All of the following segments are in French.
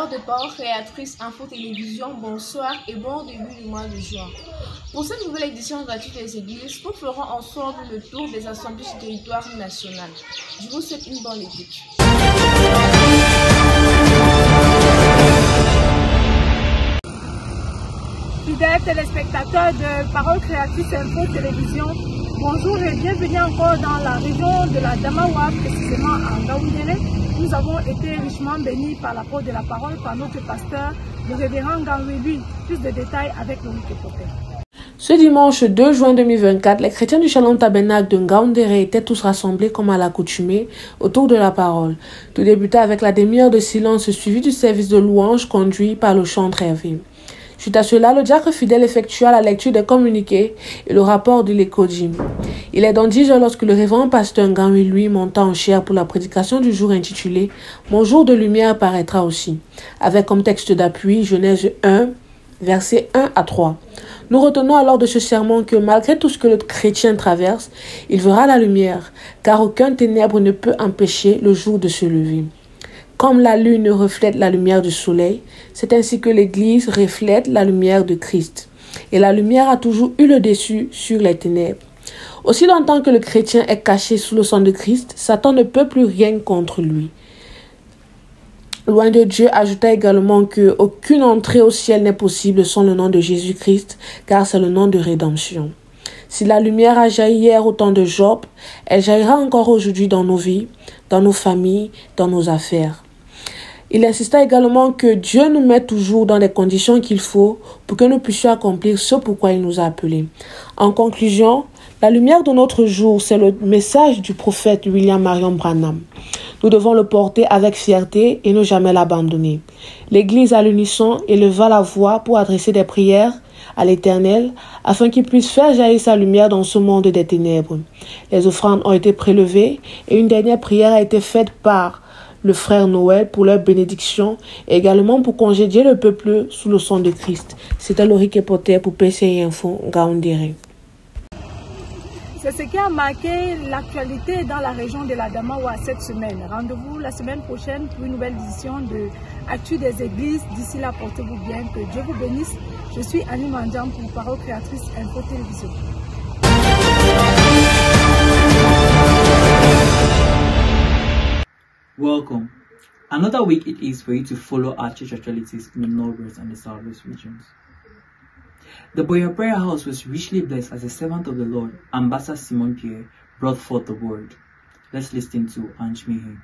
téléspectateurs de Parole Créatrice Info Télévision, bonsoir et bon début du mois de juin. Pour cette nouvelle édition gratuite des églises, nous ferons ensemble le tour des assemblées du territoire national. Je vous souhaite une bonne écoute. Fidèles téléspectateurs de Parole Créatrice Info Télévision, bonjour et bienvenue encore dans la région de la Damawa, précisément en Ngaoundéré. Nous avons été richement bénis par l'apport de la parole par notre pasteur, le révérend Ganouélu. Plus de détails avec Loïc Epoté. Ce dimanche 2 juin 2024, les chrétiens du Shalom Tabernacle de Ngaoundéré étaient tous rassemblés comme à l'accoutumée autour de la parole. Tout débuta avec la demi-heure de silence suivie du service de louange conduit par le chantre Hervé. Suite à cela, le diacre fidèle effectua la lecture des communiqués et le rapport de l'Écodim. Il est dans 10 heures lorsque le révérend pasteur Ganouélu monta en chair pour la prédication du jour intitulée « Mon jour de lumière paraîtra aussi », avec comme texte d'appui Genèse 1, versets 1 à 3. Nous retenons alors de ce sermon que malgré tout ce que le chrétien traverse, il verra la lumière, car aucun ténèbre ne peut empêcher le jour de se lever. Comme la lune reflète la lumière du soleil, c'est ainsi que l'Église reflète la lumière de Christ. Et la lumière a toujours eu le dessus sur les ténèbres. Aussi longtemps que le chrétien est caché sous le sang de Christ, Satan ne peut plus rien contre lui. Loin de Dieu, ajouta également que aucune entrée au ciel n'est possible sans le nom de Jésus-Christ, car c'est le nom de rédemption. Si la lumière a jailli hier au temps de Job, elle jaillira encore aujourd'hui dans nos vies, dans nos familles, dans nos affaires. Il insista également que Dieu nous met toujours dans les conditions qu'il faut pour que nous puissions accomplir ce pourquoi il nous a appelés. En conclusion, la lumière de notre jour, c'est le message du prophète William Marion Branham. Nous devons le porter avec fierté et ne jamais l'abandonner. L'Église à l'unisson éleva la voix pour adresser des prières à l'Éternel afin qu'il puisse faire jaillir sa lumière dans ce monde des ténèbres. Les offrandes ont été prélevées et une dernière prière a été faite par le frère Noël pour leur bénédiction et également pour congédier le peuple sous le sang de Christ. C'était Loïc Epoté pour PCI Info Ngaoundéré. C'est ce qui a marqué l'actualité dans la région de la Damawa cette semaine. Rendez-vous la semaine prochaine pour une nouvelle édition de Actu des Églises. D'ici là, portez-vous bien, que Dieu vous bénisse. Je suis Annie Mandiam pour Parole Créatrice Info Télévision. Welcome. Another week it is for you to follow our church actualities in the Northwest and the Southwest regions. The Boya Prayer House was richly blessed as the servant of the Lord, Ambassador Simon Pierre, brought forth the word. Let's listen to Ange Mehe.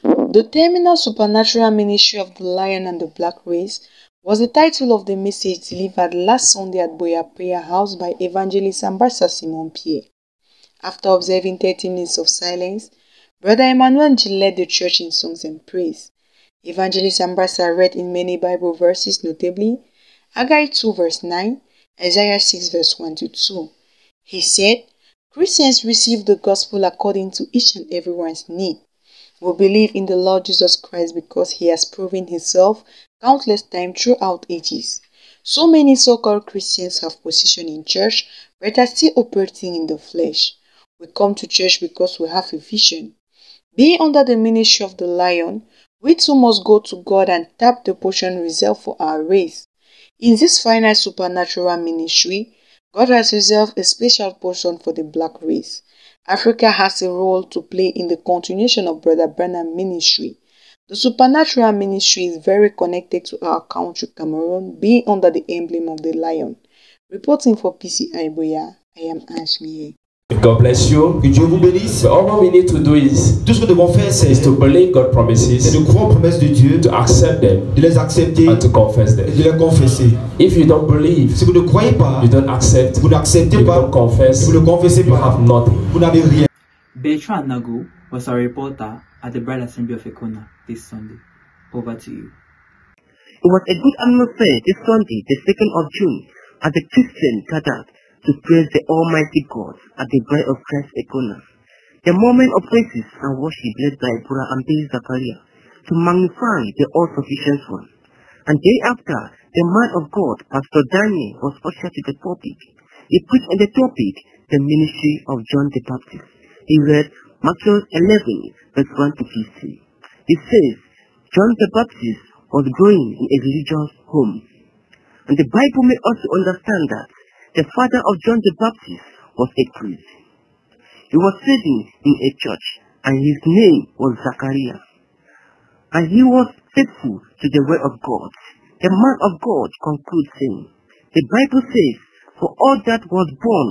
The Terminal Supernatural Ministry of the Lion and the Black Race was the title of the message delivered last Sunday at Boya Prayer House by Evangelist Ambassador Simon Pierre. After observing 30 minutes of silence, Brother Emmanuel G led the church in songs and praise. Evangelist Ambassador read in many Bible verses, notably Haggai 2 verse 9, Isaiah 6 verse 1 to 2. He said, Christians receive the gospel according to each and everyone's need. We believe in the Lord Jesus Christ because he has proven himself countless times throughout ages. So many so-called Christians have position in church but are still operating in the flesh. We come to church because we have a vision. Being under the ministry of the Lion, we too must go to God and tap the portion reserved for our race. In this final supernatural ministry, God has reserved a special portion for the black race. Africa has a role to play in the continuation of Brother Branham's ministry. The supernatural ministry is very connected to our country, Cameroon, being under the emblem of the lion. Reporting for PCI Boya, I am Ange Mehe. God bless you. Que Dieu vous bénisse. So all what we need to do is Tout ce que nous devons faire, c'est to believe God's promises, de croire aux promesses de Dieu, to accept them, de les accepter and to confess et them. de les confesser. If you don't believe, Si vous ne croyez pas, you don't accept, vous n'acceptez you pas, don't confess, vous ne confessez you pas, have nothing. vous n'avez rien. Bertrand Nago was a reporter at the Bride Assembly of Ekona this Sunday. Over to you. It was a good atmosphere this Sunday, the 2nd of June, as the Christians gathered to praise the Almighty God at the Bride of Christ Ekona. The moment of praises and worship led by Brother Ambassador Zakaria to magnify the all-sufficient one. And day after, the man of God, Pastor Daniel, was ushered to the pulpit. He preached on the topic, the ministry of John the Baptist. He read Matthew 11, verse 1 to 15. He says, John the Baptist was growing in a religious home. And the Bible made us to understand that the father of John the Baptist was a priest. He was serving in a church, and his name was Zachariah. And he was faithful to the word of God. The man of God concludes saying, the Bible says, for all that was born,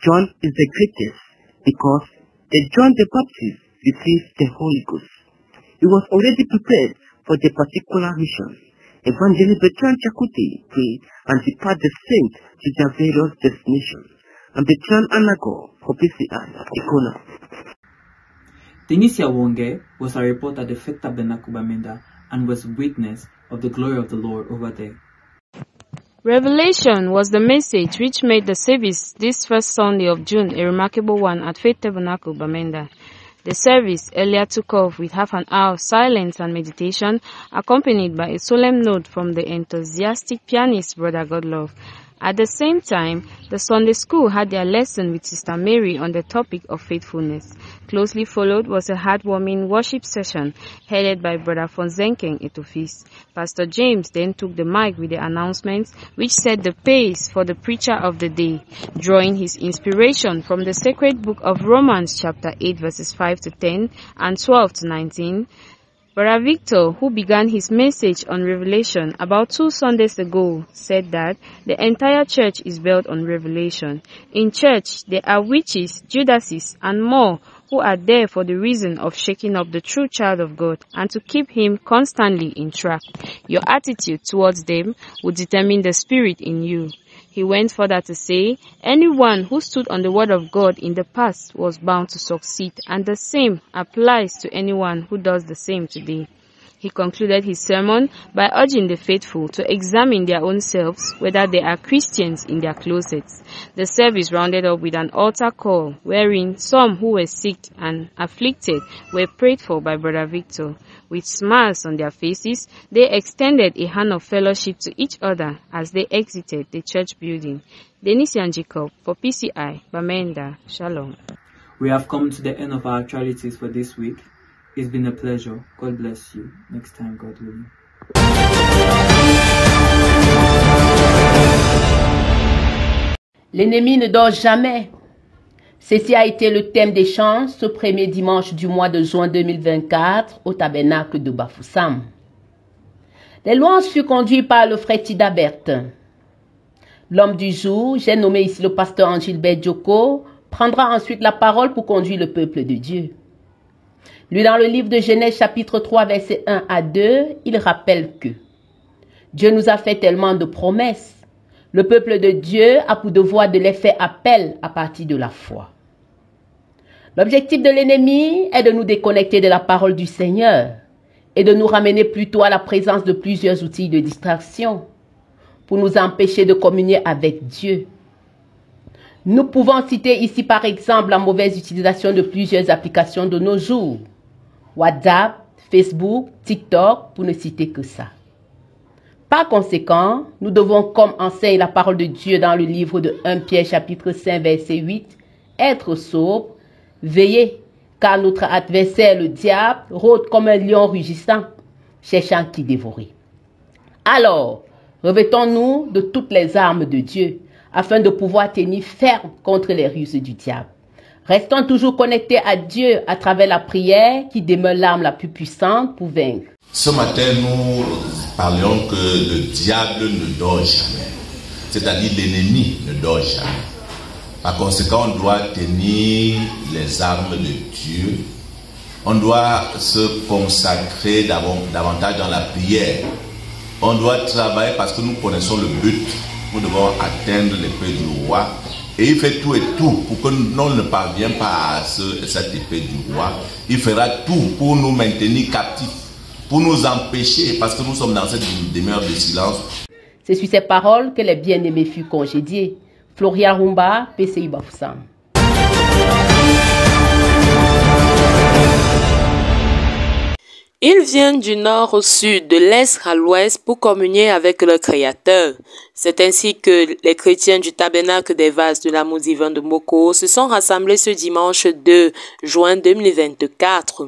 John is the greatest, because the John the Baptist received the Holy Ghost. He was already prepared for the particular mission. Evangelist Bertrand Chakute prayed and departed the saints to their various destinations. And Bertrand Anago for PCI Econa. Denisia Wonge was a reporter at the Faith Tabernacle Bamenda and was witness of the glory of the Lord over there. Revelation was the message which made the service this first Sunday of June a remarkable one at Faith Tabernacle Bamenda. The service earlier took off with half an hour of silence and meditation, accompanied by a solemn note from the enthusiastic pianist Brother Godlove. At the same time, the Sunday school had their lesson with Sister Mary on the topic of faithfulness. Closely followed was a heartwarming worship session headed by Brother Fonsenkeng Etofis. Pastor James then took the mic with the announcements which set the pace for the preacher of the day, drawing his inspiration from the sacred book of Romans chapter 8 verses 5 to 10 and 12 to 19. Brother Victor, who began his message on Revelation about 2 Sundays ago, said that the entire church is built on Revelation. In church, there are witches, Judases, and more who are there for the reason of shaking up the true child of God and to keep him constantly in track. Your attitude towards them will determine the spirit in you. He went further to say, anyone who stood on the word of God in the past was bound to succeed, and the same applies to anyone who does the same today. He concluded his sermon by urging the faithful to examine their own selves, whether they are Christians in their closets. The service rounded up with an altar call, wherein some who were sick and afflicted were prayed for by Brother Victor. With smiles on their faces, they extended a hand of fellowship to each other as they exited the church building. Denisian Jacob for PCI, Bamenda, Shalom. We have come to the end of our actualities for this week. It's been a pleasure. God bless you. Next time, God willing. L'ennemi ne dort jamais. Ceci a été le thème d'échange ce premier dimanche du mois de juin 2024 au tabernacle de Bafoussam. Les louanges furent conduites par le frère Tida Bertin. L'homme du jour, j'ai nommé ici le pasteur Angilbert Djoko, prendra ensuite la parole pour conduire le peuple de Dieu. Lui, dans le livre de Genèse chapitre 3 versets 1 à 2, il rappelle que Dieu nous a fait tellement de promesses. Le peuple de Dieu a pour devoir de les faire appel à partir de la foi. L'objectif de l'ennemi est de nous déconnecter de la parole du Seigneur et de nous ramener plutôt à la présence de plusieurs outils de distraction pour nous empêcher de communier avec Dieu. Nous pouvons citer ici par exemple la mauvaise utilisation de plusieurs applications de nos jours. WhatsApp, Facebook, TikTok, pour ne citer que ça. Par conséquent, nous devons, comme enseigne la parole de Dieu dans le livre de 1 Pierre chapitre 5 verset 8, être sobre, veiller, car notre adversaire le diable rôde comme un lion rugissant, cherchant qui dévorer. Alors, revêtons-nous de toutes les armes de Dieu, afin de pouvoir tenir ferme contre les ruses du diable. Restons toujours connectés à Dieu à travers la prière qui demeure l'arme la plus puissante pour vaincre. Ce matin, nous parlions que le diable ne dort jamais. C'est-à-dire l'ennemi ne dort jamais. Par conséquent, on doit tenir les armes de Dieu. On doit se consacrer davantage dans la prière. On doit travailler parce que nous connaissons le but. Nous devons atteindre l'épée du roi. Et il fait tout et tout pour que l'on ne parvienne pas à cette épée du roi. Il fera tout pour nous maintenir captifs, pour nous empêcher, parce que nous sommes dans cette demeure de silence. C'est sur ces paroles que les bien-aimés furent congédiés. Florian Rumba, PCI Bafoussam. Ils viennent du nord au sud, de l'est à l'ouest pour communier avec le Créateur. C'est ainsi que les chrétiens du tabernacle des vases de l'amour divin de Moko se sont rassemblés ce dimanche 2 juin 2024.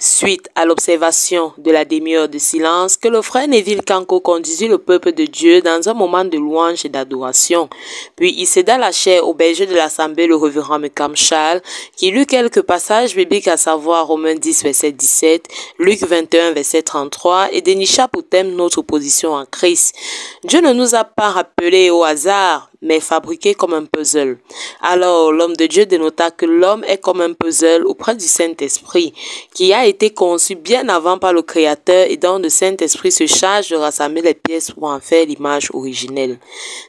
Suite à l'observation de la demi-heure de silence que le frère Neville Kanko conduisit le peuple de Dieu dans un moment de louange et d'adoration. Puis il céda la chair au berger de l'assemblée, le révérend Mekam Charles, qui lut quelques passages bibliques, à savoir Romains 10 verset 17, Luc 21 verset 33 et dénicha pour thème notre position en Christ. Dieu ne nous a pas rappelé au hasard, mais fabriqué comme un puzzle. Alors l'homme de Dieu dénota que l'homme est comme un puzzle auprès du Saint-Esprit, qui a été conçu bien avant par le Créateur et dont le Saint-Esprit se charge de rassembler les pièces pour en faire l'image originelle.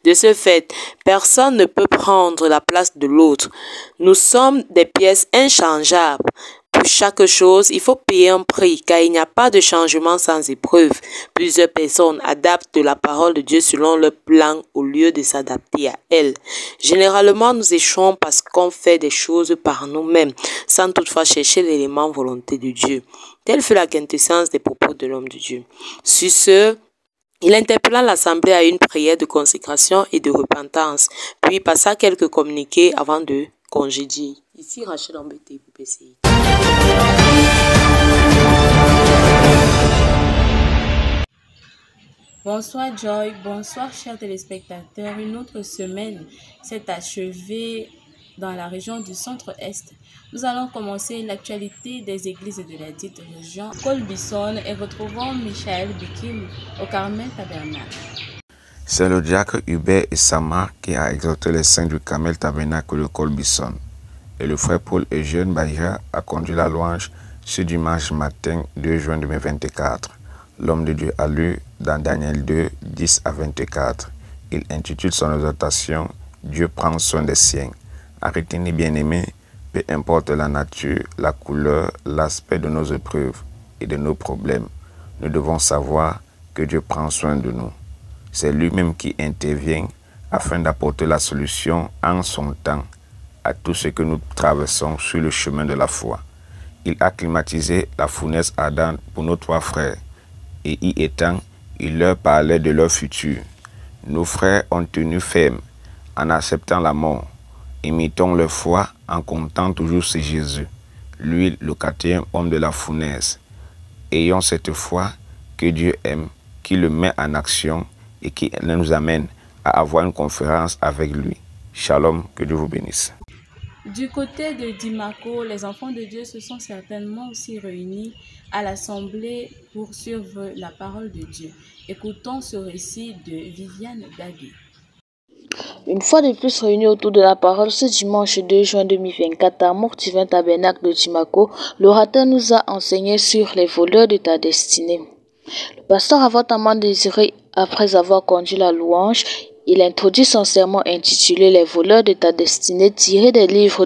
De ce fait, personne ne peut prendre la place de l'autre. Nous sommes des pièces inchangeables. Pour chaque chose, il faut payer un prix, car il n'y a pas de changement sans épreuve. Plusieurs personnes adaptent la parole de Dieu selon leur plan au lieu de s'adapter à elle. Généralement, nous échouons parce qu'on fait des choses par nous-mêmes, sans toutefois chercher l'élément volonté de Dieu. Telle fut la quintessence des propos de l'homme de Dieu. Sur ce, il interpella l'assemblée à une prière de consécration et de repentance, puis passa quelques communiqués avant de congédier. Ici, Rachel Ambete pour PCI. Bonsoir Joy, bonsoir chers téléspectateurs. Une autre semaine s'est achevée dans la région du centre-est. Nous allons commencer l'actualité des églises de la dite région Colbison et retrouvons Michael Bikim au Carmel Tabernacle. C'est le diacre Hubert Essama qui a exhorté les saints du Carmel Tabernacle de Colbison. Et le frère Paul Eugène Bahia a conduit la louange ce dimanche matin 2 juin 2024. L'homme de Dieu a lu dans Daniel 2, 10 à 24. Il intitule son exhortation « Dieu prend soin des siens ». À retenir, bien-aimés, peu importe la nature, la couleur, l'aspect de nos épreuves et de nos problèmes, nous devons savoir que Dieu prend soin de nous. C'est lui-même qui intervient afin d'apporter la solution en son temps à tout ce que nous traversons sur le chemin de la foi. Il a climatisé la fournaise ardente pour nos trois frères, et y étant, il leur parlait de leur futur. Nos frères ont tenu ferme en acceptant la mort. Imitons leur foi en comptant toujours sur Jésus, lui le quatrième homme de la fournaise. Ayons cette foi que Dieu aime, qui le met en action et qui nous amène à avoir une conférence avec lui. Shalom, que Dieu vous bénisse. Du côté de Dimako, les enfants de Dieu se sont certainement aussi réunis à l'assemblée pour suivre la parole de Dieu. Écoutons ce récit de Viviane Dagui. Une fois de plus réunis autour de la parole ce dimanche 2 juin 2024 à Amour Divin Tabernacle de Dimako, l'orateur nous a enseigné sur les voleurs de ta destinée. Le pasteur ardemment désiré, après avoir conduit la louange, il introduit son sermon intitulé « Les voleurs de ta destinée » tiré des livres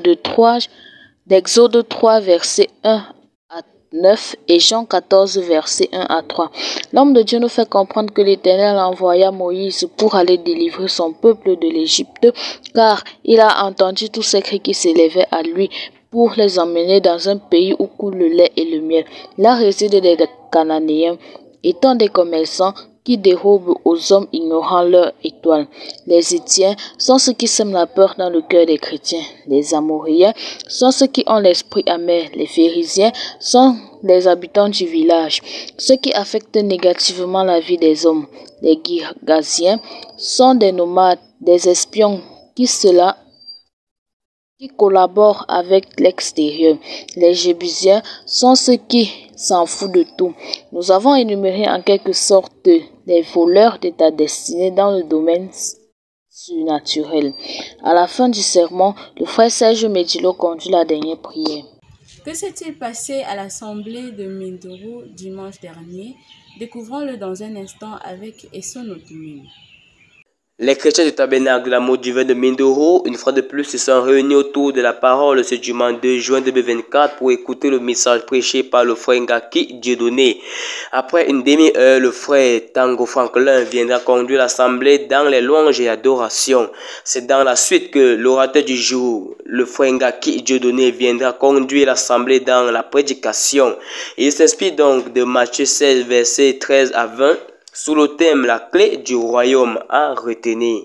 d'Exode 3, versets 1 à 9 et Jean 14, versets 1 à 3. L'homme de Dieu nous fait comprendre que l'Éternel envoya Moïse pour aller délivrer son peuple de l'Égypte, car il a entendu tous ces cris qui s'élevaient à lui pour les emmener dans un pays où coule le lait et le miel. Là résident des Cananéens, étant des commerçants qui dérobent aux hommes ignorants leur étoile. Les Hétiens sont ceux qui sèment la peur dans le cœur des chrétiens. Les Amoréens sont ceux qui ont l'esprit amer. Les Phérésiens sont les habitants du village, ceux qui affectent négativement la vie des hommes. Les Girgasiens sont des nomades, des espions qui collaborent avec l'extérieur. Les Jébusiens sont ceux qui s'en foutent de tout. Nous avons énuméré en quelque sorte les voleurs de ta destinée dans le domaine surnaturel. À la fin du sermon, le frère Serge Medilo conduit la dernière prière. Que s'est-il passé à l'assemblée de Mindoro dimanche dernier? Découvrons-le dans un instant avec Esson Otumine. Les chrétiens du tabernacle de l'amour divin de Mindoro, une fois de plus, se sont réunis autour de la parole ce dimanche 2 juin 2024 pour écouter le message prêché par le frère Ngaki Dieudonné. Après une demi-heure, le frère Tango Franklin viendra conduire l'assemblée dans les louanges et adorations. C'est dans la suite que l'orateur du jour, le frère Ngaki Dieudonné, viendra conduire l'assemblée dans la prédication. Il s'inspire donc de Matthieu 16, versets 13 à 20. sous le thème « La clé du royaume à retenir ».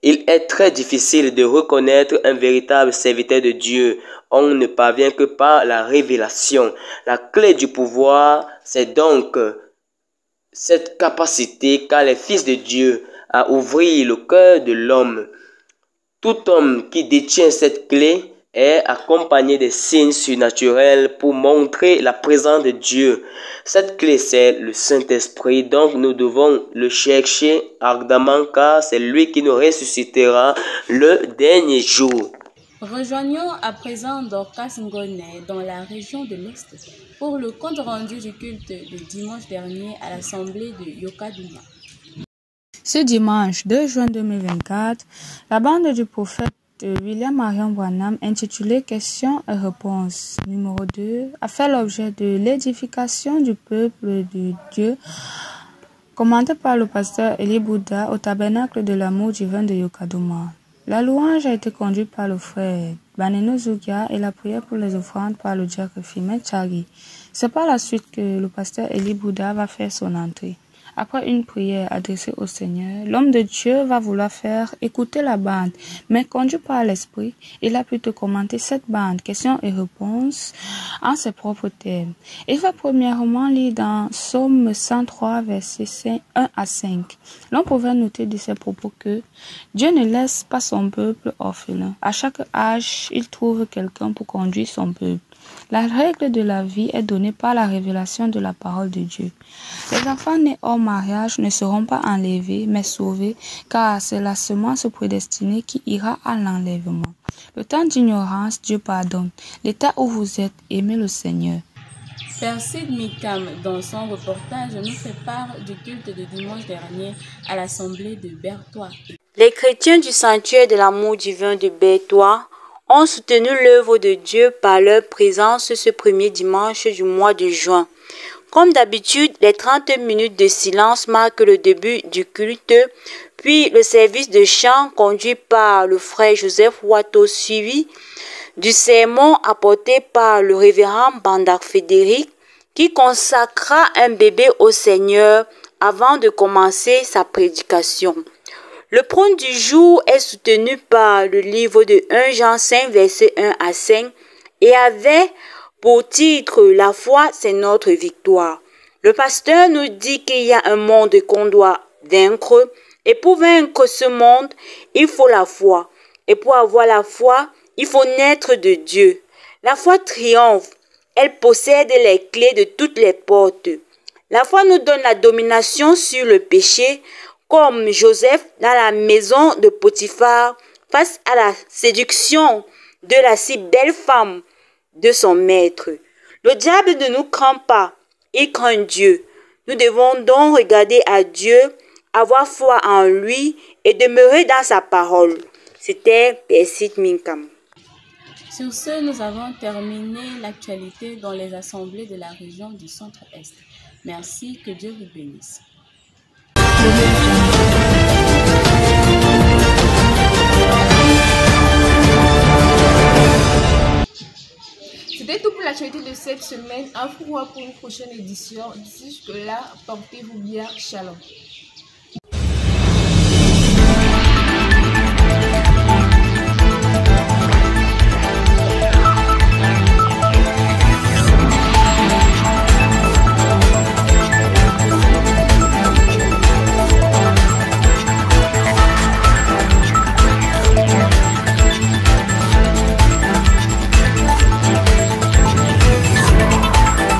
Il est très difficile de reconnaître un véritable serviteur de Dieu. On ne parvient que par la révélation. La clé du pouvoir, c'est donc cette capacité qu'a les fils de Dieu à ouvrir le cœur de l'homme. Tout homme qui détient cette clé est accompagné des signes surnaturels pour montrer la présence de Dieu. Cette clé, c'est le Saint-Esprit, donc nous devons le chercher ardemment car c'est lui qui nous ressuscitera le dernier jour. Rejoignons à présent Dorcas Ngone dans la région de l'Est pour le compte rendu du culte de dimanche dernier à l'Assemblée de Yokadouma. Ce dimanche 2 juin 2024, la bande du prophète William Marion Branham intitulée Questions et réponses numéro 2 a fait l'objet de l'édification du peuple de Dieu commentée par le pasteur Eli Bouddha au tabernacle de l'amour divin de Yokadouma. La louange a été conduite par le frère Baneno Zugia et la prière pour les offrandes par le diacre Fimet Chari. C'est par la suite que le pasteur Eli Bouddha va faire son entrée. Après une prière adressée au Seigneur, l'homme de Dieu va vouloir faire écouter la bande, mais conduit par l'Esprit, il a plutôt commenté cette bande, questions et réponses, en ses propres termes. Il va premièrement lire dans Psaume 103, versets 1 à 5. L'on pouvait noter de ses propos que Dieu ne laisse pas son peuple orphelin. À chaque âge, il trouve quelqu'un pour conduire son peuple. La règle de la vie est donnée par la révélation de la parole de Dieu. Les enfants nés hors mariage ne seront pas enlevés, mais sauvés, car c'est la semence prédestinée qui ira à l'enlèvement. Le temps d'ignorance, Dieu pardonne. L'état où vous êtes, aimez le Seigneur. Père Sid Mikam, dans son reportage, nous fait part du culte de dimanche dernier à l'Assemblée de Bertois. Les chrétiens du sanctuaire de l'amour divin de Bertois ont soutenu l'œuvre de Dieu par leur présence ce premier dimanche du mois de juin. Comme d'habitude, les 30 minutes de silence marquent le début du culte, puis le service de chant conduit par le frère Joseph Watto, suivi du sermon apporté par le révérend Bandak Frédéric, qui consacra un bébé au Seigneur avant de commencer sa prédication. Le prône du jour est soutenu par le livre de 1 Jean 5, versets 1 à 5, et avait pour titre « La foi, c'est notre victoire ». Le pasteur nous dit qu'il y a un monde qu'on doit vaincre, et pour vaincre ce monde, il faut la foi. Et pour avoir la foi, il faut naître de Dieu. La foi triomphe, elle possède les clés de toutes les portes. La foi nous donne la domination sur le péché, comme Joseph dans la maison de Potiphar face à la séduction de la si belle femme de son maître. Le diable ne nous craint pas, il craint Dieu. Nous devons donc regarder à Dieu, avoir foi en lui et demeurer dans sa parole. C'était Père Sid Minkam. Sur ce, nous avons terminé l'actualité dans les assemblées de la région du Centre-Est. Merci, que Dieu vous bénisse. C'était tout pour l'actualité de cette semaine. Un revoir pour une prochaine édition. D'ici jusque-là, portez-vous bien. Shalom.